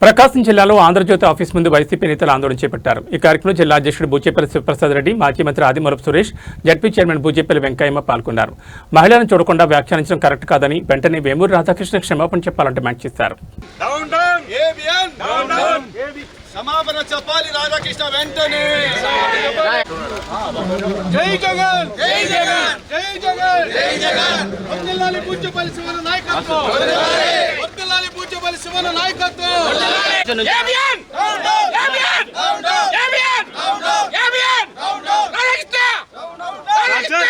ప్రకాశం జిల్లాలో ఆంధ్రజ్యోతి ఆఫీస్ ముందు వైసీపీ నేతలు ఆందోళన చేపట్టారు. ఈ కార్యక్రమంలో జిల్లా అధ్యక్షుడు బూచేపల్లి శివప్రసాద్ రెడ్డి, మాజీ మంత్రి ఆదిమూలపు సురేష్, జడ్పీ చైర్మన్ బూచేపల్లి వెంకయ్యమ్మ పాల్గొన్నారు. మహిళలను చూడకుండా వ్యాఖ్యానించడం కరెక్ట్ కాదని వెంటనే వేమూరి రాధాకృష్ణ క్షమాపణ చెప్పాలంటే డిమాండ్ చేశారు. సమాపన చెప్పాలి రాధాకృష్ణ వెంటనే. జై జగన్, జై జగన్, జై జగన్, జై జగన్. వర్ధిల్లాలి బూచేపల్లి శివన నాయకత్వం, వర్ధిల్లాలి బూచేపల్లి శివన నాయకత్వం. ABN ABN ABN ABN Radhakrishna Radhakrishna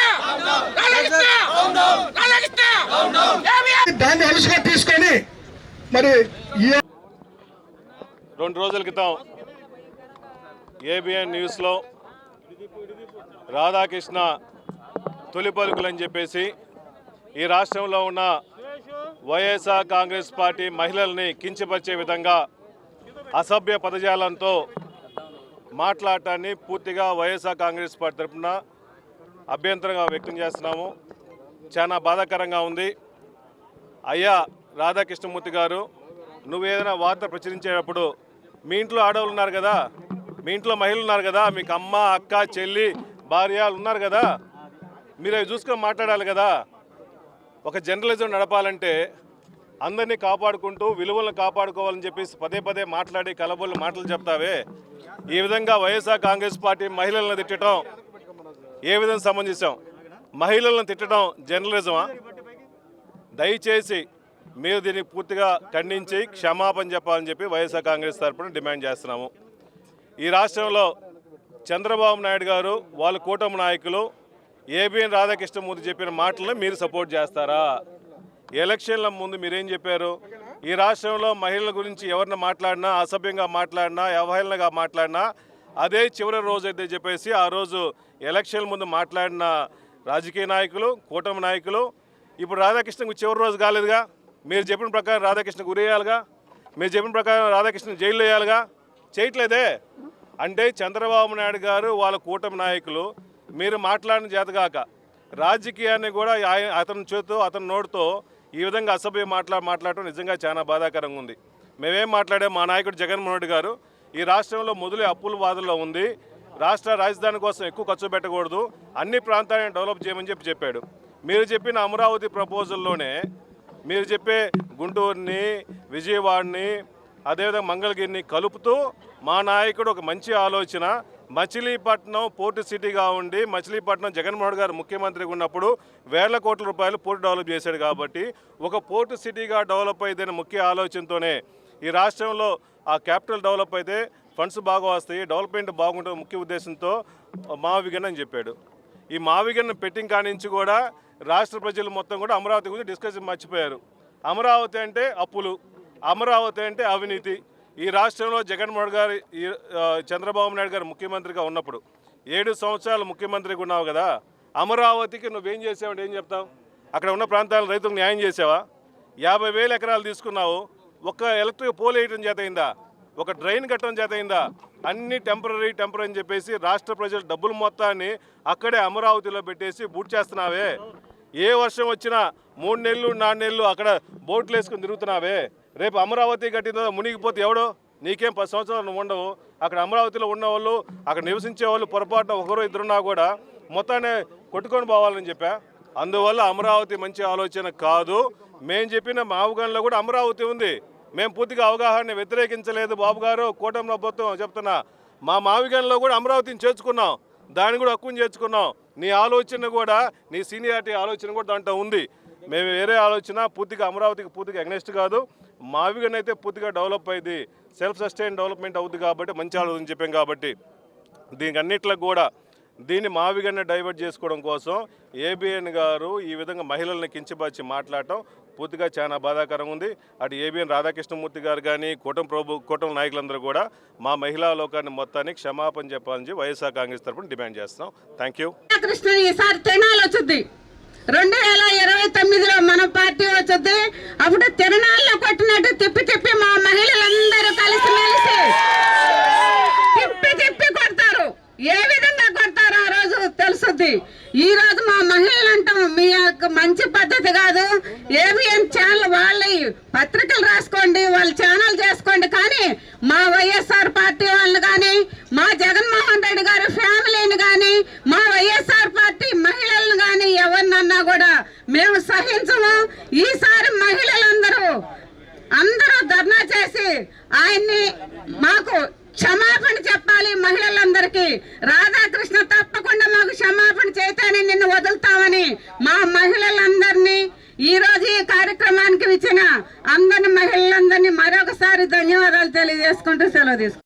Radhakrishna Radhakrishna ABN దాన్ని అలసిగా తీసుకొని మరి 2 రోజుల క్రితం ఏబిఎన్ న్యూస్లో రాధాకృష్ణ తొలి పలుకులని చెప్పేసి ఈ రాష్ట్రంలో ఉన్న వైఎస్ఆర్ కాంగ్రెస్ పార్టీ మహిళల్ని కించపరిచే విధంగా అసభ్య పదజాలంతో మాట్లాడటాన్ని పూర్తిగా వైఎస్ఆర్ కాంగ్రెస్ పార్టీ తరఫున అభ్యంతరంగా వ్యక్తం చేస్తున్నాము. చాలా బాధాకరంగా ఉంది. అయ్యా రాధాకృష్ణమూర్తి గారు, నువ్వు ఏదైనా వార్త ప్రచురించేటప్పుడు మీ ఇంట్లో ఆడవాళ్ళు ఉన్నారు కదా, మీ ఇంట్లో మహిళలు ఉన్నారు కదా, మీకు అమ్మ, అక్క, చెల్లి, భార్య ఉన్నారు కదా, మీరు అవి చూసుకొని మాట్లాడాలి కదా. ఒక జర్నలిజం నడపాలంటే అందరినీ కాపాడుకుంటూ విలువలను కాపాడుకోవాలని చెప్పేసి పదే పదే మాట్లాడి కలబొల్లి మాటలు చెప్తావే. ఈ విధంగా వైఎస్ఆర్ కాంగ్రెస్ పార్టీ మహిళలను తిట్టడం ఏ విధంగా సమంజసం? మహిళలను తిట్టడం జర్నలిజమా? దయచేసి మీరు దీన్ని పూర్తిగా ఖండించి క్షమాపణ చెప్పాలని చెప్పి వైఎస్ఆర్ కాంగ్రెస్ తరఫున డిమాండ్ చేస్తున్నాము. ఈ రాష్ట్రంలో చంద్రబాబు నాయుడు గారు, వాళ్ళ కూటమి నాయకులు ఏబిఎన్ రాధాకృష్ణమూర్తి చెప్పిన మాటలను మీరు సపోర్ట్ చేస్తారా? ఎలక్షన్ల ముందు మీరేం చెప్పారు? ఈ రాష్ట్రంలో మహిళల గురించి ఎవరిని మాట్లాడినా, అసభ్యంగా మాట్లాడినా, అవహేళనగా మాట్లాడినా అదే చివరి రోజు అయితే చెప్పేసి ఆ రోజు ఎలక్షన్ల ముందు మాట్లాడిన రాజకీయ నాయకులు, కూటమి నాయకులు ఇప్పుడు రాధాకృష్ణకు చివరి రోజు కాలేదుగా. మీరు చెప్పిన ప్రకారం రాధాకృష్ణకు ఉరేయాలిగా, మీరు చెప్పిన ప్రకారం రాధాకృష్ణ జైల్లో వేయాలిగా, చేయట్లేదే. అంటే చంద్రబాబు నాయుడు గారు, వాళ్ళ కూటమి నాయకులు మీరు మాట్లాడిన చేతగాక రాజకీయాన్ని కూడా అతని చేతితో, అతని నోటితో ఈ విధంగా అసభ్య మాట్లాడటం నిజంగా చాలా బాధాకరంగా ఉంది. మేమేం మాట్లాడాం? మా నాయకుడు జగన్మోహన్ రెడ్డి గారు ఈ రాష్ట్రంలో మొదలు అప్పుల బాధల్లో ఉంది, రాష్ట్ర రాజధాని కోసం ఎక్కువ ఖర్చు పెట్టకూడదు, అన్ని ప్రాంతాలను డెవలప్ చేయమని చెప్పాడు. మీరు చెప్పిన అమరావతి ప్రపోజల్లోనే మీరు చెప్పే గుంటూరుని, విజయవాడని, అదేవిధంగా మంగళగిరిని కలుపుతూ మా నాయకుడు ఒక మంచి ఆలోచన, మచిలీపట్నం పోర్టు సిటీగా ఉండి, మచిలీపట్నం జగన్మోహన్ గారు ముఖ్యమంత్రిగా ఉన్నప్పుడు వేల కోట్ల రూపాయలు పోర్టు డెవలప్ చేశాడు కాబట్టి ఒక పోర్టు సిటీగా డెవలప్ అయితేనే ముఖ్య ఆలోచనతోనే ఈ రాష్ట్రంలో ఆ క్యాపిటల్ డెవలప్ అయితే ఫండ్స్ బాగా వస్తాయి, డెవలప్మెంట్ బాగుంటుంది ముఖ్య ఉద్దేశంతో మావిగన్ అని చెప్పాడు. ఈ మావిగన్ పెట్టిన కానించి కూడా రాష్ట్ర ప్రజలు మొత్తం కూడా అమరావతి గురించి డిస్కషన్ మర్చిపోయారు. అమరావతి అంటే అప్పులు, అమరావతి అంటే అవినీతి. ఈ రాష్ట్రంలో జగన్మోహన్ గారు, చంద్రబాబు నాయుడు గారు ముఖ్యమంత్రిగా ఉన్నప్పుడు 7 సంవత్సరాలు ముఖ్యమంత్రిగా ఉన్నావు కదా, అమరావతికి నువ్వేం చేసావంటే ఏం చెప్తావు? అక్కడ ఉన్న ప్రాంతాల రైతులకు న్యాయం చేసావా? 50,000 ఎకరాలు తీసుకున్నావు, ఒక్క ఎలక్ట్రిక్ పోల్ వేయడం చేత అయిందా? ఒక డ్రైన్ కట్టడం చేత అయిందా? అన్ని టెంపరీ అని చెప్పేసి రాష్ట్ర ప్రజలు డబ్బులు మొత్తాన్ని అక్కడే అమరావతిలో పెట్టేసి బూట్ చేస్తున్నావే. ఏ వర్షం వచ్చినా 3 నెలలు 4 నెలలు అక్కడ బోట్లు వేసుకుని తిరుగుతున్నావే. రేపు అమరావతి కట్టిన మునిగిపోతే ఎవడో? నీకేం 10 సంవత్సరాలు నువ్వు ఉండవు. అక్కడ అమరావతిలో ఉన్నవాళ్ళు, అక్కడ నివసించే వాళ్ళు పొరపాటున ఒకరు ఇద్దరున్నా కూడా మొత్తాన్ని కొట్టుకొని పోవాలని చెప్పా. అందువల్ల అమరావతి మంచి ఆలోచన కాదు. మేము చెప్పిన మావుగన్లో కూడా అమరావతి ఉంది. మేము పూర్తిగా అవగాహన వ్యతిరేకించలేదు బాబు గారు, కూటమి ప్రభుత్వం చెప్తున్నా. మా మావిగన్లో కూడా అమరావతిని చేర్చుకున్నాం, దాన్ని కూడా హక్కుని చేర్చుకున్నాం. నీ ఆలోచన కూడా, నీ సీనియారిటీ ఆలోచన కూడా దాంట్లో ఉంది. మేము వేరే ఆలోచన పూర్తిగా అమరావతికి పూర్తిగా అగ్నెస్ట్ కాదు. మావిగన్ అయితే పూర్తిగా డెవలప్ అయింది, సెల్ఫ్ సస్టైన్ డెవలప్మెంట్ అవుతుంది కాబట్టి మంచి ఆలోచన చెప్పాం. కాబట్టి దీనికి అన్నిట్లో కూడా దీన్ని మావిగన్నే డైవర్ట్ చేసుకోవడం కోసం ఏబిఎన్ గారు ఈ విధంగా మహిళల్ని కించపరిచి మాట్లాడటం పూర్తిగా చాలా బాధాకరంగా ఉంది. అటు ఏబిఎన్ రాధాకృష్ణమూర్తి గారు కానీ కూటమి నాయకులందరూ కూడా మా మహిళా లోకాన్ని మొత్తాన్ని క్షమాపణ చెప్పాలని వైఎస్ఆర్ కాంగ్రెస్ తరఫున డిమాండ్ చేస్తున్నాం. Thank you. 2029లో మన పార్టీ వచ్చింది. అప్పుడు తిరణాల్లో కొట్టినట్టు తిప్పి మా మహిళలందరూ కలిసి మెలిసి తిప్పి కొడతారు. ఏ విధంగా కొడతారో ఆ రోజు తెలుసుద్ది. ఈ రోజు మా మహిళలు అంటాం మీ యొక్క మంచి పద్ధతి కాదు. ఏబిఎన్ ఛానల్ వాళ్ళ పత్రికలు రాసుకోండి, వాళ్ళ ఛానల్ చేసుకోండి, కానీ మా వైఎస్ఆర్ పార్టీ వాళ్ళు కానీ, మా జగన్మోహన్ రెడ్డి గారి ఫ్యామిలీని కానీ, మా వైఎస్ఆర్ పార్టీ మహిళలను కానీ ఎవరినన్నా కూడా మేము సహించము. ఈసారి మహిళలందరూ ధర్నా చేసి ఆయన్ని మాకు క్షమాపణ చెప్పాలి. మహిళలందరికీ రాధాకృష్ణ తప్పకుండా మాకు క్షమాపణ చేతేనే నిన్ను వదులుతామని మా మహిళలందరినీ ఈ రోజు ఈ కార్యక్రమానికి ఇచ్చిన అందరి మహిళలందరినీ మరొకసారి ధన్యవాదాలు తెలియజేసుకుంటూ సెలవు తీసుకుంటాం.